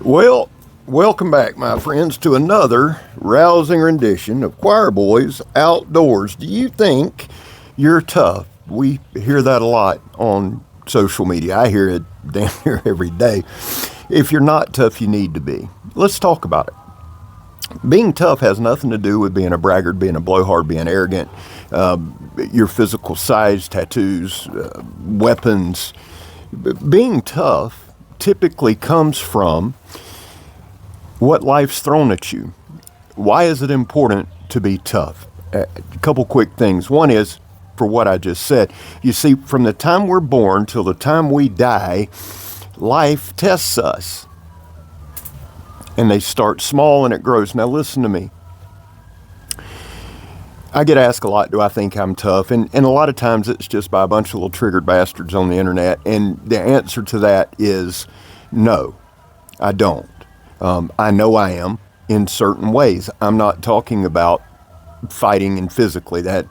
Well, welcome back, my friends, to another rousing rendition of Choir Boys Outdoors. Do you think you're tough? We hear that a lot on social media. I hear it damn near every day. If you're not tough, you need to be. Let's talk about it. Being tough has nothing to do with being a braggart, being a blowhard, being arrogant, your physical size, tattoos, weapons. Being tough typically comes from what life's thrown at you. Why is it important to be tough? A couple quick things. One is, for what I just said, you see, from the time we're born till the time we die, life tests us. And they start small and it grows. Now listen to me. I get asked a lot, do I think I'm tough? And a lot of times it's just by a bunch of little triggered bastards on the internet. And the answer to that is no, I don't. I know I am in certain ways. I'm not talking about fighting and physically. That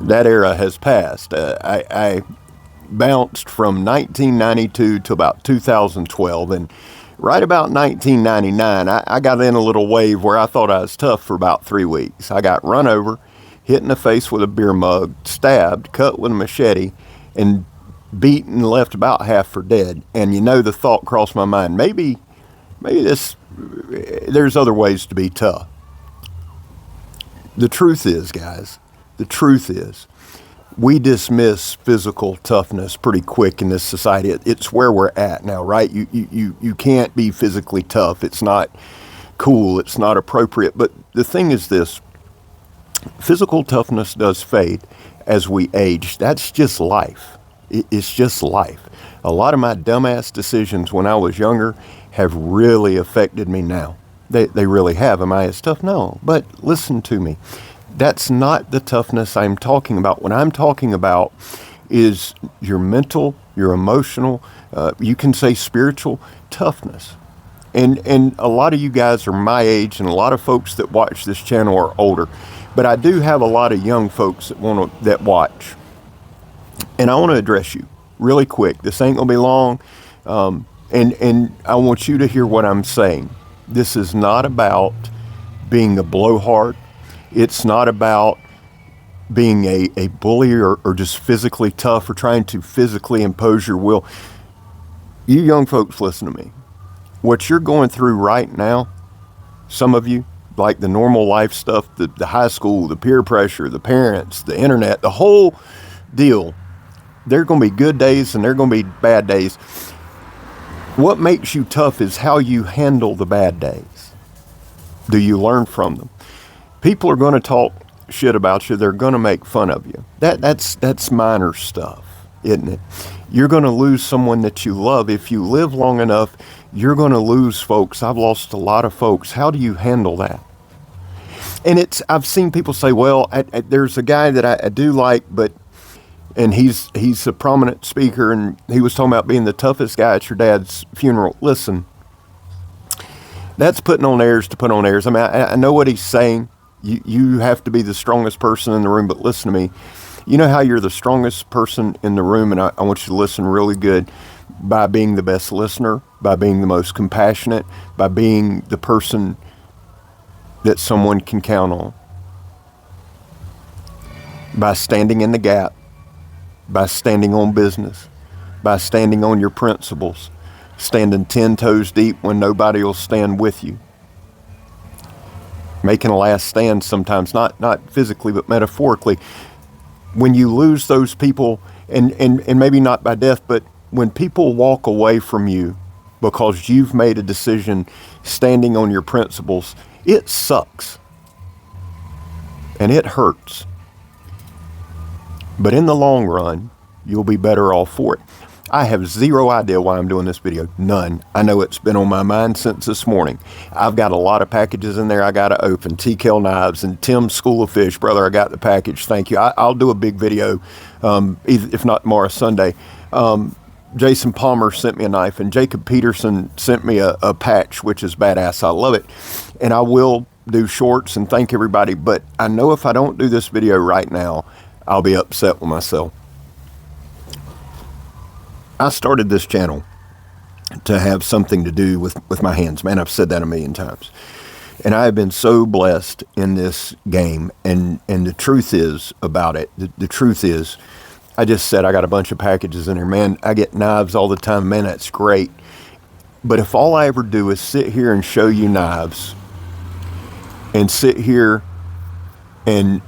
era has passed. I bounced from 1992 to about 2012, and right about 1999, I got in a little wave where I thought I was tough for about 3 weeks. I got run over, hit in the face with a beer mug, stabbed, cut with a machete, and beaten and left about half for dead. And the thought crossed my mind, maybe there's other ways to be tough. The truth is, guys, we dismiss physical toughness pretty quick in this society. It's where we're at now, right? You can't be physically tough. It's not cool. It's not appropriate. But the thing is this, physical toughness does fade as we age. That's just life. It's just life. A lot of my dumbass decisions when I was younger have really affected me now. They really have. Am I as tough? No. But listen to me. That's not the toughness I'm talking about. What I'm talking about is your mental, your emotional, you can say spiritual toughness. And a lot of you guys are my age, and a lot of folks that watch this channel are older. But I do have a lot of young folks that watch. And I want to address you really quick. This ain't going to be long. And I want you to hear what I'm saying. This is not about being a blowhard. It's not about being a bully or just physically tough or trying to physically impose your will. You young folks, listen to me. What you're going through right now, some of you, like the normal life stuff, the high school, the peer pressure, the parents, the internet, the whole deal, there are going to be good days and there are going to be bad days. What makes you tough is how you handle the bad days. Do you learn from them? People are going to talk shit about you. They're going to make fun of you. That's minor stuff, isn't it? You're going to lose someone that you love. If you live long enough, you're going to lose folks. I've lost a lot of folks. How do you handle that? And I've seen people say, well, there's a guy that I do like, and he's a prominent speaker, and he was talking about being the toughest guy at your dad's funeral. Listen, that's putting on airs to put on airs. I mean, I know what he's saying. You have to be the strongest person in the room, but listen to me. You know how you're the strongest person in the room, and I want you to listen really good, by being the best listener, by being the most compassionate, by being the person that someone can count on, by standing in the gap, by standing on business, by standing on your principles, standing 10 toes deep when nobody will stand with you. Making a last stand sometimes, not physically, but metaphorically. When you lose those people, and maybe not by death, but when people walk away from you because you've made a decision standing on your principles, it sucks. And it hurts. But in the long run, you'll be better off for it. I have zero idea why I'm doing this video. None. I know it's been on my mind since this morning. I've got a lot of packages in there I got to open. TKL Knives and Tim's School of Fish. Brother, I got the package. Thank you. I'll do a big video, if not tomorrow, Sunday. Jason Palmer sent me a knife, and Jacob Peterson sent me a patch, which is badass. I love it. And I will do shorts and thank everybody. But I know if I don't do this video right now, I'll be upset with myself. I started this channel to have something to do with my hands. Man, I've said that a million times. And I have been so blessed in this game. And the truth is about it, the truth is, I just said I got a bunch of packages in there. Man, I get knives all the time. Man, that's great. But if all I ever do is sit here and show you knives and sit here and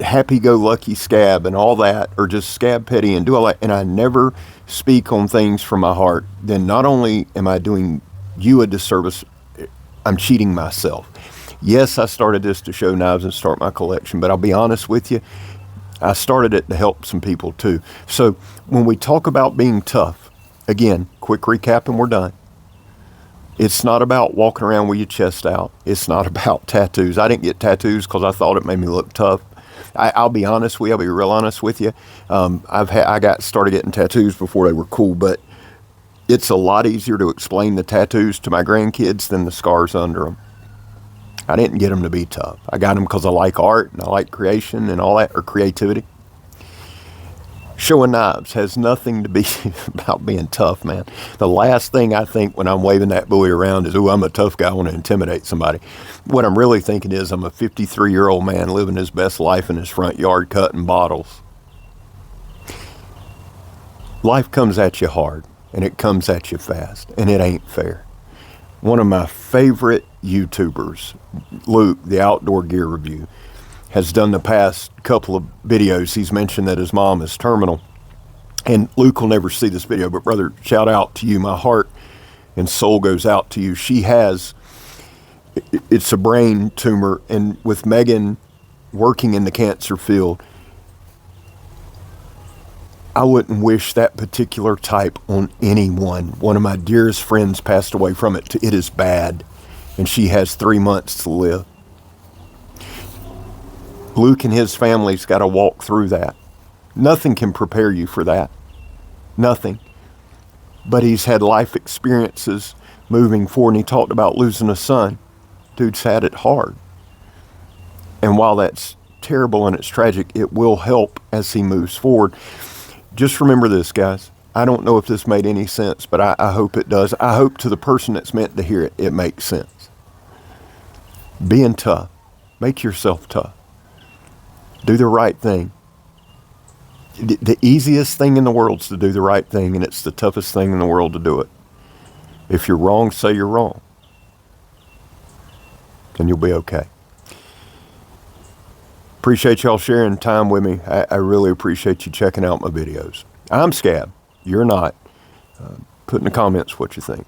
happy-go-lucky scab and all that, or just scab petty and do all that, and I never speak on things from my heart, then not only am I doing you a disservice, I'm cheating myself. Yes, I started this to show knives and start my collection, but I'll be honest with you, I started it to help some people too. So when we talk about being tough, again, quick recap and we're done. It's not about walking around with your chest out. It's not about tattoos. I didn't get tattoos because I thought it made me look tough. I'll be honest with you. I'll be real honest with you. I got started getting tattoos before they were cool, but it's a lot easier to explain the tattoos to my grandkids than the scars under them. I didn't get them to be tough. I got them because I like art and I like creation and all that, or creativity. Showing knives has nothing to be about being tough, man. The last thing I think when I'm waving that buoy around is, oh, I'm a tough guy, I want to intimidate somebody. What I'm really thinking is I'm a 53-year-old man living his best life in his front yard cutting bottles. Life comes at you hard, and it comes at you fast, and it ain't fair. One of my favorite YouTubers, Luke, the Outdoor Gear Review, has done the past couple of videos. He's mentioned that his mom is terminal. And Luke will never see this video, but brother, shout out to you. My heart and soul goes out to you. She has, it's a brain tumor. And with Megan working in the cancer field, I wouldn't wish that particular type on anyone. One of my dearest friends passed away from it. It is bad. And she has 3 months to live. Luke and his family's got to walk through that. Nothing can prepare you for that. Nothing. But he's had life experiences moving forward, and he talked about losing a son. Dude's had it hard. And while that's terrible and it's tragic, it will help as he moves forward. Just remember this, guys. I don't know if this made any sense, but I hope it does. I hope to the person that's meant to hear it, it makes sense. Being tough. Make yourself tough. Do the right thing. The easiest thing in the world is to do the right thing, and it's the toughest thing in the world to do it. If you're wrong, say you're wrong. And you'll be okay. Appreciate y'all sharing time with me. I really appreciate you checking out my videos. I'm Scab. You're not. Put in the comments what you think.